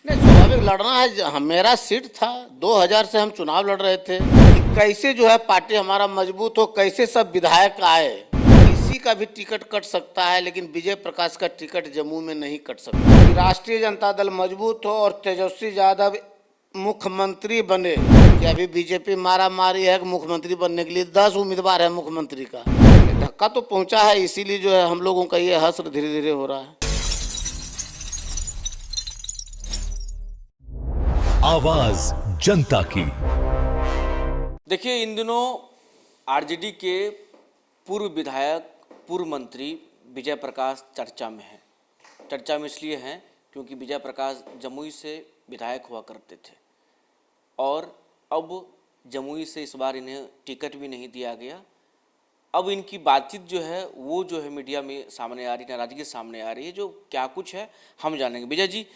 नहीं, स्वाभाविक लड़ना है। मेरा सीट था, 2000 से हम चुनाव लड़ रहे थे कि कैसे जो है पार्टी हमारा मजबूत हो, कैसे सब विधायक आए। किसी का भी टिकट कट सकता है, लेकिन विजय प्रकाश का टिकट जम्मू में नहीं कट सकता। कि राष्ट्रीय जनता दल मजबूत हो और तेजस्वी यादव मुख्यमंत्री बने। कि अभी बीजेपी मारा मारी है कि मुख्यमंत्री बनने के लिए 10 उम्मीदवार है मुख्यमंत्री का। धक्का तो पहुंचा है, इसीलिए जो है हम लोगों का ये हश्र धीरे धीरे हो रहा है। आवाज जनता की। देखिए, इन दिनों आरजेडी के पूर्व विधायक, पूर्व मंत्री विजय प्रकाश चर्चा में हैं। चर्चा में इसलिए हैं क्योंकि विजय प्रकाश जमुई से विधायक हुआ करते थे और अब जमुई से इस बार इन्हें टिकट भी नहीं दिया गया। अब इनकी बातचीत जो है वो जो है मीडिया में सामने आ रही, नाराजगी सामने आ रही है। जो क्या कुछ है हम जानेंगे। विजय जी,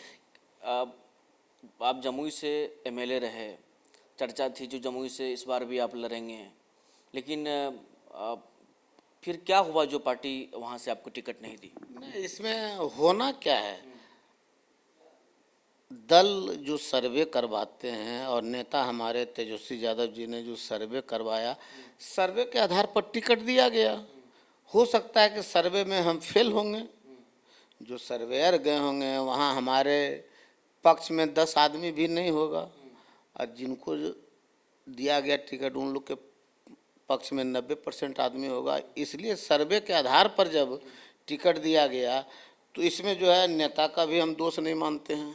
आप जमुई से एमएलए रहे, चर्चा थी जो जमुई से इस बार भी आप लड़ेंगे, लेकिन फिर क्या हुआ जो पार्टी वहाँ से आपको टिकट नहीं दी? नहीं, इसमें होना क्या है, दल जो सर्वे करवाते हैं और नेता हमारे तेजस्वी यादव जी ने जो सर्वे करवाया, सर्वे के आधार पर टिकट दिया गया। हो सकता है कि सर्वे में हम फेल होंगे, जो सर्वेयर गए होंगे वहाँ हमारे पक्ष में 10 आदमी भी नहीं होगा और जिनको दिया गया टिकट उन लोग के पक्ष में 90% आदमी होगा। इसलिए सर्वे के आधार पर जब टिकट दिया गया तो इसमें जो है नेता का भी हम दोष नहीं मानते हैं,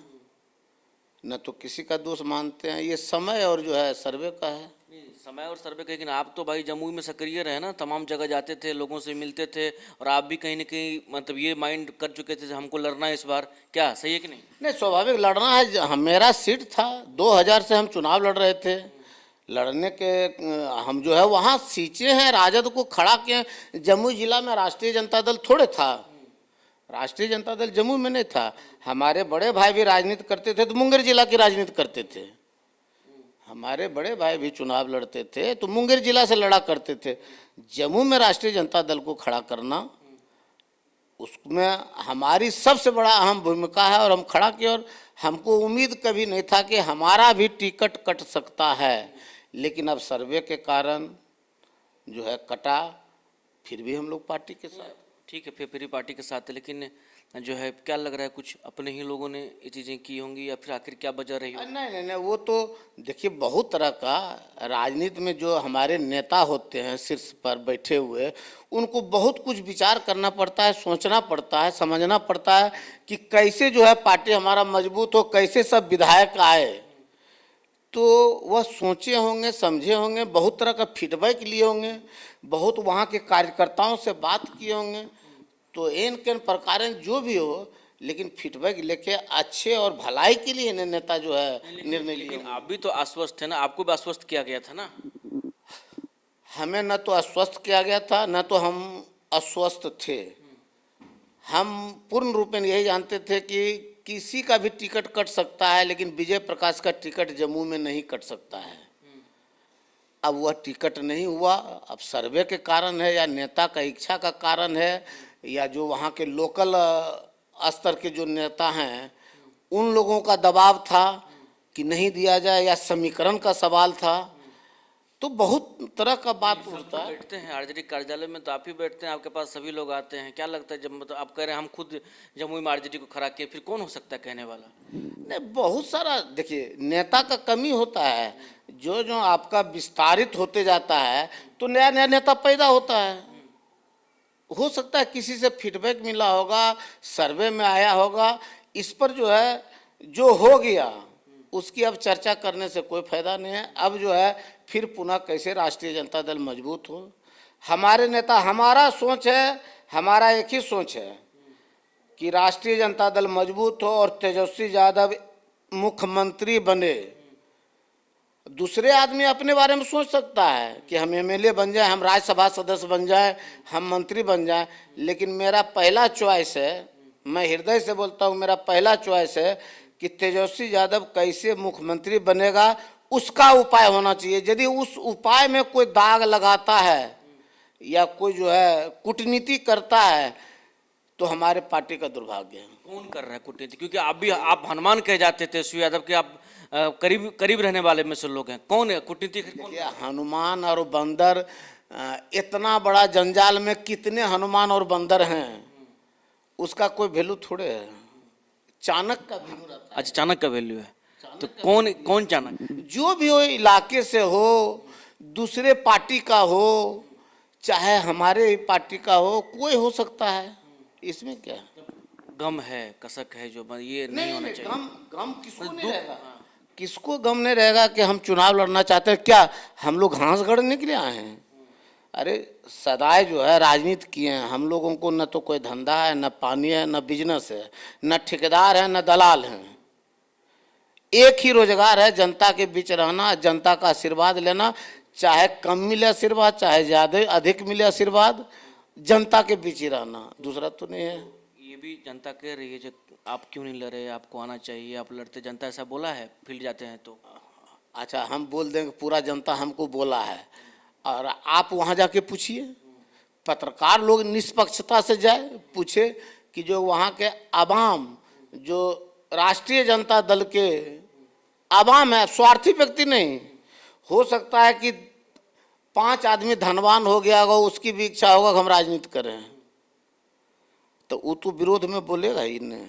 न तो किसी का दोष मानते हैं। ये समय और जो है सर्वे का है। नहीं, समय और सर्वे का, लेकिन आप तो भाई जमुई में सक्रिय रहे ना, तमाम जगह जाते थे, लोगों से मिलते थे और आप भी कहीं ना कहीं मतलब ये माइंड कर चुके थे हमको लड़ना है इस बार। क्या सही है कि नहीं? नहीं, स्वाभाविक लड़ना है। मेरा सीट था, 2000 से हम चुनाव लड़ रहे थे। लड़ने के हम जो है वहाँ सींचे हैं, राजद को खड़ा किए। जमुई जिला में राष्ट्रीय जनता दल थोड़े था, राष्ट्रीय जनता दल जम्मू में नहीं था। हमारे बड़े भाई भी राजनीति करते थे तो मुंगेर जिला की राजनीति करते थे। हमारे बड़े भाई भी चुनाव लड़ते थे तो मुंगेर जिला से लड़ा करते थे। जम्मू में राष्ट्रीय जनता दल को खड़ा करना, उसमें हमारी सबसे बड़ा अहम भूमिका है और हम खड़ा किए। और हमको उम्मीद कभी नहीं था कि हमारा भी टिकट कट सकता है, लेकिन अब सर्वे के कारण जो है कटा। फिर भी हम लोग पार्टी के साथ। ठीक है, फिर ही पार्टी के साथ है, लेकिन जो है क्या लग रहा है कुछ अपने ही लोगों ने ये चीज़ें की होंगी या फिर आखिर क्या वजह रही होगी? नहीं नहीं नहीं, वो तो देखिए बहुत तरह का राजनीति में जो हमारे नेता होते हैं शीर्ष पर बैठे हुए, उनको बहुत कुछ विचार करना पड़ता है, सोचना पड़ता है, समझना पड़ता है कि कैसे जो है पार्टी हमारा मजबूत हो, कैसे सब विधायक आए। तो वह सोचे होंगे, समझे होंगे, बहुत तरह का फीडबैक लिए होंगे, बहुत वहाँ के कार्यकर्ताओं से बात किए होंगे। तो इन के प्रकार जो भी हो, लेकिन फीडबैक लेके अच्छे और भलाई के लिए नेता जो है निर्णय लिए। लेकिन आप भी तो आश्वस्त थे ना, आपको भी आश्वस्त किया गया था ना? हमें न तो आश्वस्त किया गया था, न तो हम अस्वस्थ थे। हम पूर्ण रूप में यही जानते थे कि किसी का भी टिकट कट सकता है, लेकिन विजय प्रकाश का टिकट जम्मू में नहीं कट सकता है। अब वह टिकट नहीं हुआ। अब सर्वे के कारण है या नेता का इच्छा का कारण है या जो वहाँ के लोकल स्तर के जो नेता हैं उन लोगों का दबाव था कि नहीं दिया जाए, या समीकरण का सवाल था। तो बहुत तरह का बात उठता है। बैठते हैं आरजेडी कार्यालय में तो आप ही बैठते हैं, आपके पास सभी लोग आते हैं। क्या लगता है जब मतलब आप कह रहे हैं हम खुद जमुई में आरजेडी को खड़ा किए, फिर कौन हो सकता है कहने वाला? नहीं, बहुत सारा देखिए नेता का कमी होता है। जो जो आपका विस्तारित होते जाता है तो नया नया नेता पैदा होता है। हो सकता है किसी से फीडबैक मिला होगा, सर्वे में आया होगा। इस पर जो है जो हो गया उसकी अब चर्चा करने से कोई फायदा नहीं है। अब जो है फिर पुनः कैसे राष्ट्रीय जनता दल मजबूत हो। हमारे नेता, हमारा सोच है, हमारा एक ही सोच है कि राष्ट्रीय जनता दल मजबूत हो और तेजस्वी यादव मुख्यमंत्री बने। दूसरे आदमी अपने बारे में सोच सकता है कि हम एमएलए बन जाए, हम राज्यसभा सदस्य बन जाए, हम मंत्री बन जाए, लेकिन मेरा पहला चॉइस है, मैं हृदय से बोलता हूँ, मेरा पहला चॉइस है कि तेजस्वी यादव कैसे मुख्यमंत्री बनेगा उसका उपाय होना चाहिए। यदि उस उपाय में कोई दाग लगाता है या कोई जो है कूटनीति करता है तो हमारे पार्टी का दुर्भाग्य है। कौन कर रहा है कूटनीति? क्योंकि आप हनुमान कह जाते थे शिव यादव के, आप करीब करीब रहने वाले में से लोग हैं। कौन है कूटनीति? कौन? देखिए, हनुमान और बंदर, इतना बड़ा जंजाल में कितने हनुमान और बंदर हैं, उसका कोई वैल्यू थोड़े है। चाणक्य का वैल्यू रहता अच्छा, चाणक्य का वैल्यू है। तो कौन कौन चाणक्य? है। जो भी हो, इलाके से हो, दूसरे पार्टी का हो, चाहे हमारे ही पार्टी का हो, कोई हो सकता है, इसमें क्या है? गम है, कसक है, जो ये नहीं होना चाहिए। गम गम किसको नहीं रहेगा? किसको गम नहीं रहेगा कि हम चुनाव लड़ना चाहते हैं? क्या हम लोग घास गढ़ने के लिए आए हैं? अरे सदाए जो है राजनीति किए हैं। हम लोगों को न तो कोई धंधा है, न पानी है, न बिजनेस है, न ठेकेदार है, न दलाल हैं। एक ही रोजगार है, जनता के बीच रहना, जनता का आशीर्वाद लेना, चाहे कम मिले आशीर्वाद, चाहे ज़्यादा अधिक मिले आशीर्वाद, जनता के बीच ही रहना, दूसरा तो नहीं है। ये भी जनता कह रही है, जो आप क्यों नहीं लड़े, आपको आना चाहिए, आप लड़ते। जनता ऐसा बोला है फील्ड जाते हैं तो? अच्छा, हम बोल देंगे पूरा जनता हमको बोला है, और आप वहाँ जाके पूछिए। पत्रकार लोग निष्पक्षता से जाए, पूछे कि जो वहाँ के आवाम, जो राष्ट्रीय जनता दल के आवाम है, स्वार्थी व्यक्ति नहीं। हो सकता है कि 5 आदमी धनवान हो गया होगा, उसकी भी इच्छा होगा कि हम राजनीति करें, तो वो तो विरोध में बोलेगा ही नहीं।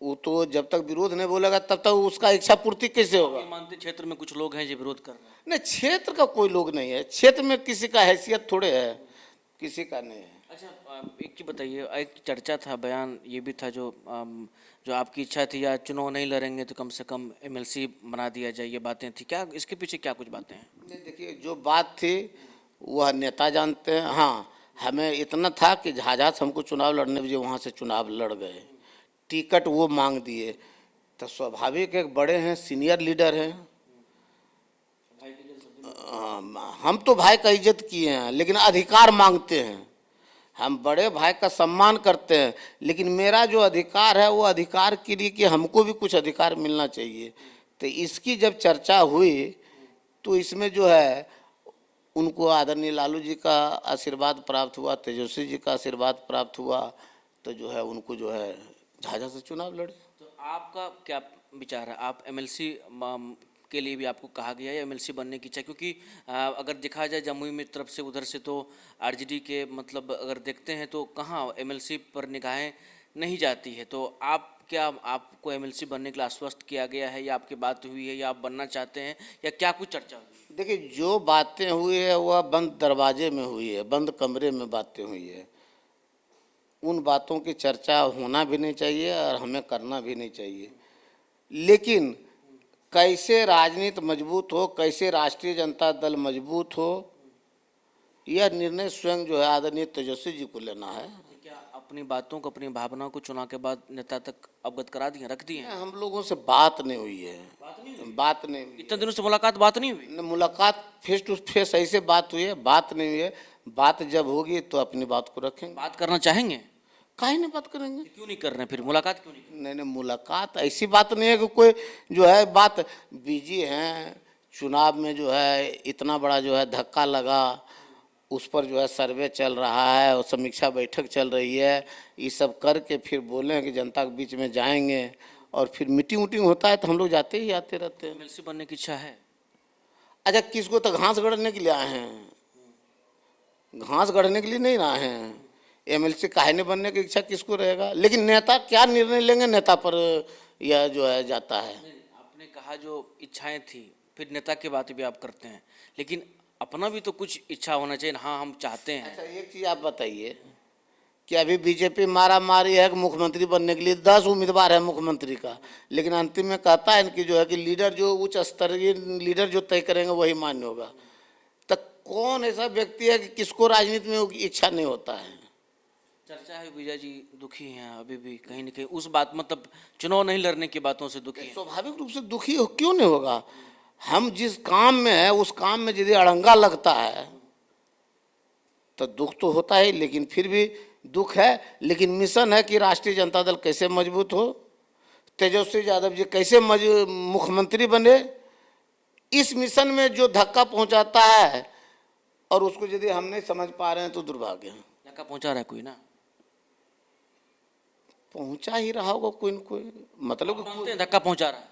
वो तो जब तक विरोध नहीं बोलेगा तब तक उसका इच्छा पूर्ति कैसे होगा? ये मानते क्षेत्र में कुछ लोग हैं जो विरोध कर रहे हैं? नहीं, क्षेत्र का कोई लोग नहीं है। क्षेत्र में किसी का हैसियत थोड़े है, किसी का नहीं है। अच्छा, एक चीज बताइए, एक चर्चा था, बयान ये भी था, जो आपकी इच्छा थी, या चुनाव नहीं लड़ेंगे तो कम से कम एमएलसी बना दिया जाए, ये बातें थी क्या? इसके पीछे क्या कुछ बातें हैं? नहीं, देखिए, जो बात थी वह नेता जानते हैं। हाँ, हमें इतना था कि जहाजात हमको चुनाव लड़ने में, जो वहाँ से चुनाव लड़ गए, टिकट वो मांग दिए, तो स्वाभाविक एक बड़े हैं, सीनियर लीडर हैं। हम तो भाई का इज्जत किए हैं, लेकिन अधिकार मांगते हैं। हम बड़े भाई का सम्मान करते हैं, लेकिन मेरा जो अधिकार है वो अधिकार के लिए कि हमको भी कुछ अधिकार मिलना चाहिए। तो इसकी जब चर्चा हुई तो इसमें जो है उनको आदरणीय लालू जी का आशीर्वाद प्राप्त हुआ, तेजस्वी जी का आशीर्वाद प्राप्त हुआ, तो जो है उनको जो है झाझा से चुनाव लड़े। तो आपका क्या विचार है? आप एमएलसी के लिए भी आपको कहा गया है, एमएलसी बनने की इच्छा? क्योंकि अगर देखा जाए जमुई में तरफ से, उधर से तो आरजेडी के, मतलब अगर देखते हैं तो कहाँ एमएलसी पर निगाहें नहीं जाती है। तो आप क्या, आपको एमएलसी बनने के लिए आश्वस्त किया गया है, या आपकी बात हुई है, या आप बनना चाहते हैं, या क्या कुछ चर्चा हुई? देखिए, जो बातें हुई है वह बंद दरवाजे में हुई है, बंद कमरे में बातें हुई है। उन बातों की चर्चा होना भी नहीं चाहिए और हमें करना भी नहीं चाहिए। लेकिन कैसे राजनीति मजबूत हो, कैसे राष्ट्रीय जनता दल मजबूत हो, यह निर्णय स्वयं जो है आदरणीय तेजस्वी जी को लेना है। क्या अपनी बातों को, अपनी भावनाओं को चुनाव के बाद नेता तक अवगत करा दिए, रख दिए? हम लोगों से बात नहीं हुई है, बात नहीं हुई। इतने दिनों से मुलाकात, बात नहीं हुई? न मुलाकात, फेस टू फेस ऐसे बात हुई है, बात नहीं हुई है। बात जब होगी तो अपनी बात को रखेंगे। बात करना चाहेंगे? काहे नहीं बात करेंगे? क्यों नहीं कर रहे हैं फिर मुलाकात, क्यों नहीं? नहीं नहीं, मुलाकात ऐसी बात नहीं है कि कोई जो है बात बिजी हैं। चुनाव में जो है इतना बड़ा जो है धक्का लगा, उस पर जो है सर्वे चल रहा है और समीक्षा बैठक चल रही है। ये सब करके फिर बोले कि जनता के बीच में जाएंगे, और फिर मीटिंग उटिंग होता है तो हम लोग जाते ही आते रहते हैं। एमएलसी बनने की इच्छा है? अच्छा, किसको? तो घास गढ़ने के लिए आए हैं, घास गढ़ने के लिए नहीं आए हैं। एमएलसी काहे नहीं बनने की इच्छा किसको रहेगा? लेकिन नेता क्या निर्णय लेंगे, नेता पर यह जो है जाता है। आपने कहा जो इच्छाएं थी, फिर नेता की बात भी आप करते हैं, लेकिन अपना भी तो कुछ इच्छा होना चाहिए। हाँ, हम चाहते हैं। अच्छा, एक चीज़ आप बताइए कि अभी बीजेपी मारा मारी है कि मुख्यमंत्री बनने के लिए 10 उम्मीदवार है मुख्यमंत्री का, लेकिन अंतिम में कहता है कि जो है कि लीडर, जो उच्च स्तरीय लीडर जो तय करेंगे वही मान्य होगा। तो कौन ऐसा व्यक्ति है कि किसको राजनीति में इच्छा नहीं होता है? चर्चा है विजय जी दुखी हैं अभी भी कहीं न कहीं उस बात, मतलब चुनाव नहीं लड़ने की बातों से दुखी हैं। स्वाभाविक रूप से दुखी क्यों नहीं होगा? हम जिस काम में है उस काम में यदि अड़ंगा लगता है तो दुख तो होता है, लेकिन फिर भी दुख है। लेकिन मिशन है कि राष्ट्रीय जनता दल कैसे मजबूत हो, तेजस्वी यादव जी कैसे मुख्यमंत्री बने। इस मिशन में जो धक्का पहुंचाता है और उसको यदि हम नहीं समझ पा रहे हैं तो दुर्भाग्य है। धक्का पहुंचा रहा है कोई ना? पहुंचा ही रहा होगा कोई न कोई, मतलब कि मानते हैं धक्का पहुंचा रहा है?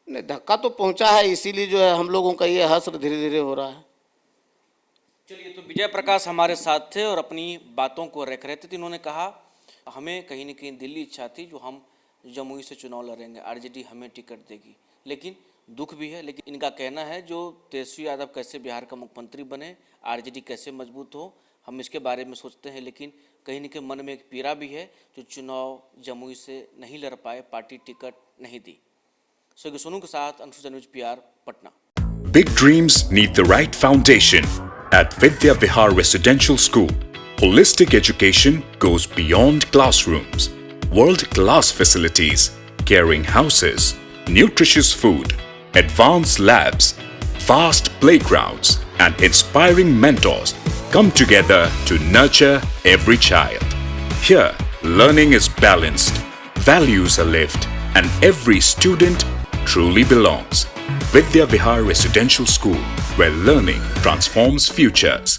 नहीं, धक्का तो पहुंचा है, इसीलिए जो है हम लोगों का ये हश्र धीरे धीरे हो रहा है। चलिए, तो विजय प्रकाश हमारे साथ थे और अपनी बातों को रख रहे थे। तो इन्होंने कहा हमें कहीं न कहीं दिल्ली इच्छा थी जो हम जमुई से चुनाव लड़ेंगे, आरजेडी हमें टिकट देगी, लेकिन दुख भी है। लेकिन इनका कहना है जो तेजस्वी यादव कैसे बिहार का मुख्यमंत्री बने, आरजेडी कैसे मजबूत हो, हम इसके बारे में सोचते हैं। लेकिन कहीं न कहीं मन में एक पीड़ा भी है जो चुनाव जमुई से नहीं लड़ पाए, पार्टी टिकट नहीं दी। सहयोगी सोनू के साथ अनुसूचित news PR Patna. Big dreams need the right foundation. At Vidya Vihar Residential School, holistic education goes beyond classrooms. World-class facilities, caring houses, nutritious food, advanced labs, vast playgrounds, and inspiring mentors come together to nurture every child. Here, learning is balanced, values are lived, and every student truly belongs. Vidya Vihar Residential School, where learning transforms futures.